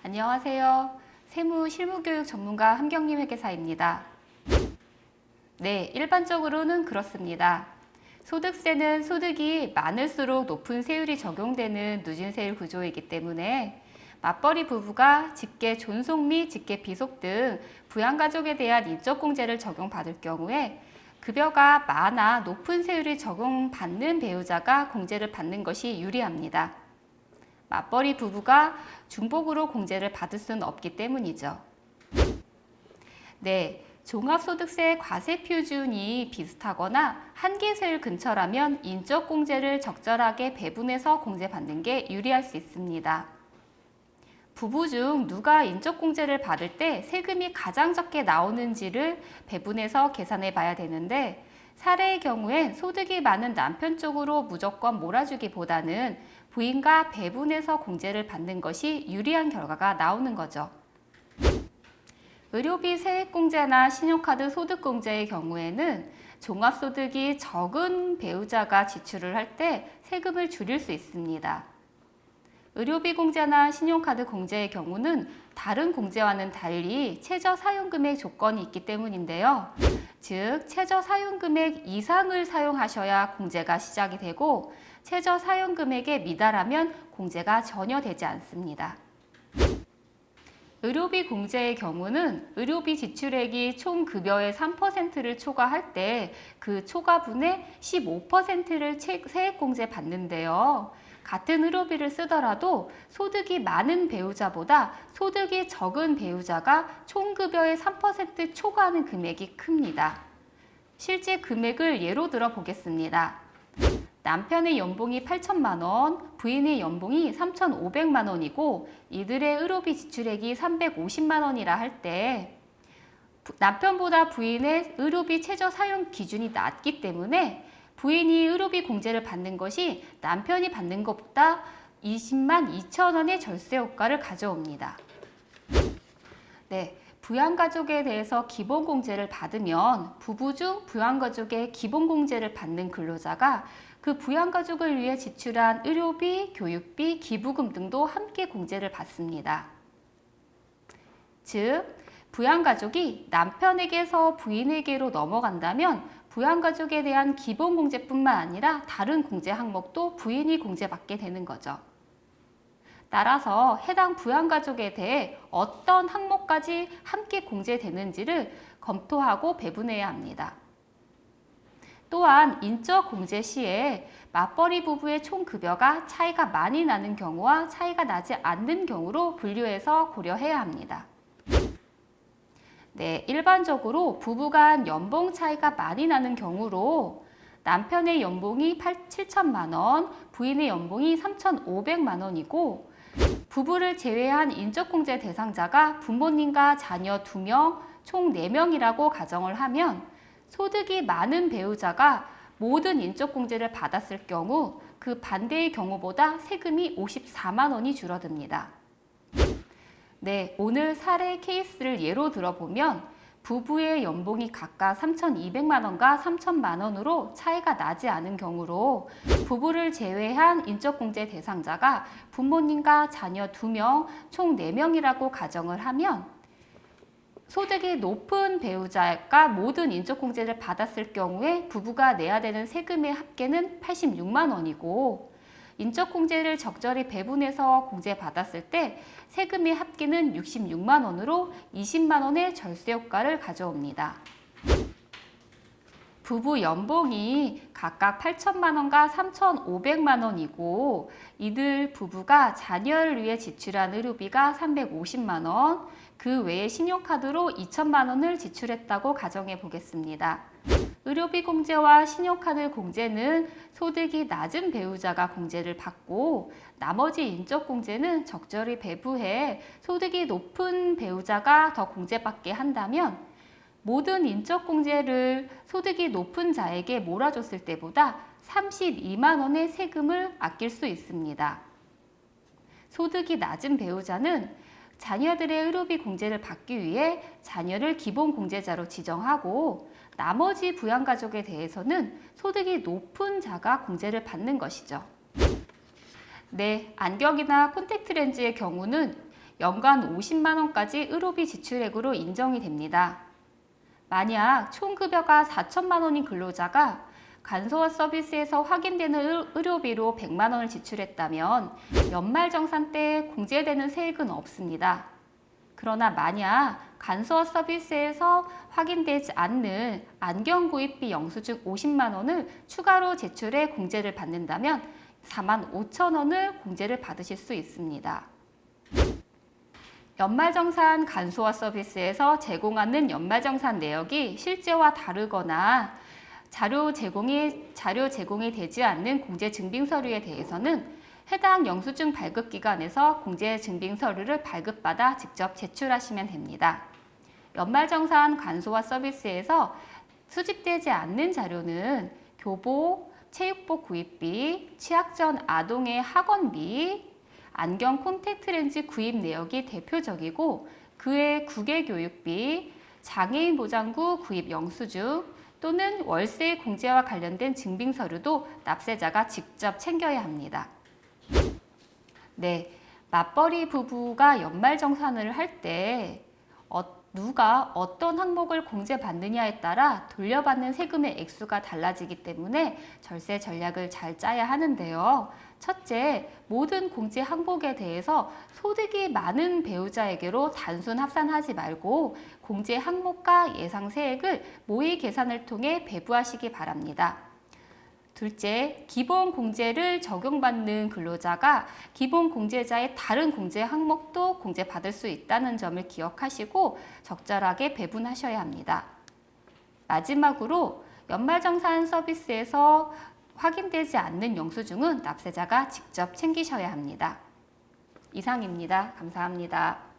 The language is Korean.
안녕하세요. 세무 실무교육 전문가 함경림 회계사입니다. 네, 일반적으로는 그렇습니다. 소득세는 소득이 많을수록 높은 세율이 적용되는 누진세율 구조이기 때문에 맞벌이 부부가 직계 존속 및 직계 비속 등 부양가족에 대한 인적공제를 적용받을 경우에 급여가 많아 높은 세율이 적용받는 배우자가 공제를 받는 것이 유리합니다. 맞벌이 부부가 중복으로 공제를 받을 수는 없기 때문이죠. 네, 종합소득세 과세 표준이 비슷하거나 한계세율 근처라면 인적공제를 적절하게 배분해서 공제받는 게 유리할 수 있습니다. 부부 중 누가 인적공제를 받을 때 세금이 가장 적게 나오는지를 배분해서 계산해 봐야 되는데 사례의 경우엔 소득이 많은 남편 쪽으로 무조건 몰아주기보다는 부인과 배분해서 공제를 받는 것이 유리한 결과가 나오는 거죠. 의료비 세액공제나 신용카드 소득공제의 경우에는 종합소득이 적은 배우자가 지출을 할 때 세금을 줄일 수 있습니다. 의료비 공제나 신용카드 공제의 경우는 다른 공제와는 달리 최저 사용금액 조건이 있기 때문인데요. 즉, 최저 사용금액 이상을 사용하셔야 공제가 시작이 되고 최저 사용금액에 미달하면 공제가 전혀 되지 않습니다. 의료비 공제의 경우는 의료비 지출액이 총 급여의 3%를 초과할 때 그 초과분의 15%를 세액공제 받는데요. 같은 의료비를 쓰더라도 소득이 많은 배우자보다 소득이 적은 배우자가 총 급여의 3% 초과하는 금액이 큽니다. 실제 금액을 예로 들어 보겠습니다. 남편의 연봉이 8천만 원, 부인의 연봉이 3,500만 원이고 이들의 의료비 지출액이 350만 원이라 할 때 남편보다 부인의 의료비 최저 사용 기준이 낮기 때문에 부인이 의료비 공제를 받는 것이 남편이 받는 것보다 20만 2천 원의 절세 효과를 가져옵니다. 네, 부양가족에 대해서 기본공제를 받으면 부부 중 부양가족의 기본공제를 받는 근로자가 그 부양가족을 위해 지출한 의료비, 교육비, 기부금 등도 함께 공제를 받습니다. 즉, 부양가족이 남편에게서 부인에게로 넘어간다면 부양가족에 대한 기본공제뿐만 아니라 다른 공제 항목도 부인이 공제받게 되는 거죠. 따라서 해당 부양가족에 대해 어떤 항목까지 함께 공제되는지를 검토하고 배분해야 합니다. 또한 인적공제 시에 맞벌이 부부의 총급여가 차이가 많이 나는 경우와 차이가 나지 않는 경우로 분류해서 고려해야 합니다. 네, 일반적으로 부부 간 연봉 차이가 많이 나는 경우로 남편의 연봉이 7천만 원, 부인의 연봉이 3,500만 원이고 부부를 제외한 인적공제 대상자가 부모님과 자녀 2명, 총 4명이라고 가정을 하면 소득이 많은 배우자가 모든 인적공제를 받았을 경우 그 반대의 경우보다 세금이 54만 원이 줄어듭니다. 네, 오늘 사례 케이스를 예로 들어보면 부부의 연봉이 각각 3,200만 원과 3,000만 원으로 차이가 나지 않은 경우로 부부를 제외한 인적공제 대상자가 부모님과 자녀 2명, 총 4명이라고 가정을 하면 소득이 높은 배우자가 모든 인적공제를 받았을 경우에 부부가 내야 되는 세금의 합계는 86만 원이고 인적공제를 적절히 배분해서 공제받았을 때 세금의 합계는 66만 원으로 20만 원의 절세 효과를 가져옵니다. 부부 연봉이 각각 8천만 원과 3,500만 원이고 이들 부부가 자녀를 위해 지출한 의료비가 350만 원, 그 외에 신용카드로 2천만 원을 지출했다고 가정해 보겠습니다. 의료비 공제와 신용카드 공제는 소득이 낮은 배우자가 공제를 받고 나머지 인적공제는 적절히 배부해 소득이 높은 배우자가 더 공제받게 한다면 모든 인적공제를 소득이 높은 자에게 몰아줬을 때보다 32만 원의 세금을 아낄 수 있습니다. 소득이 낮은 배우자는 자녀들의 의료비 공제를 받기 위해 자녀를 기본 공제자로 지정하고 나머지 부양가족에 대해서는 소득이 높은 자가 공제를 받는 것이죠. 네, 안경이나 콘택트 렌즈의 경우는 연간 50만 원까지 의료비 지출액으로 인정이 됩니다. 만약 총급여가 4천만 원인 근로자가 간소화 서비스에서 확인되는 의료비로 100만 원을 지출했다면 연말정산 때 공제되는 세액은 없습니다. 그러나 만약 간소화 서비스에서 확인되지 않는 안경 구입비 영수증 50만 원을 추가로 제출해 공제를 받는다면 4만 5천 원을 공제를 받으실 수 있습니다. 연말정산 간소화 서비스에서 제공하는 연말정산 내역이 실제와 다르거나 자료 제공이 되지 않는 공제 증빙 서류에 대해서는 해당 영수증 발급 기관에서 공제 증빙 서류를 발급받아 직접 제출하시면 됩니다. 연말정산 간소화 서비스에서 수집되지 않는 자료는 교복, 체육복 구입비, 취학 전 아동의 학원비, 안경 콘택트 렌즈 구입 내역이 대표적이고 그의 국외교육비, 장애인 보장구 구입 영수증 또는 월세 공제와 관련된 증빙 서류도 납세자가 직접 챙겨야 합니다. 네, 맞벌이 부부가 연말정산을 할 때 누가 어떤 항목을 공제받느냐에 따라 돌려받는 세금의 액수가 달라지기 때문에 절세 전략을 잘 짜야 하는데요. 첫째, 모든 공제 항목에 대해서 소득이 많은 배우자에게로 단순 합산하지 말고 공제 항목과 예상 세액을 모의 계산을 통해 배부하시기 바랍니다. 둘째, 기본 공제를 적용받는 근로자가 기본 공제자의 다른 공제 항목도 공제받을 수 있다는 점을 기억하시고 적절하게 배분하셔야 합니다. 마지막으로 연말정산 서비스에서 확인되지 않는 영수증은 납세자가 직접 챙기셔야 합니다. 이상입니다. 감사합니다.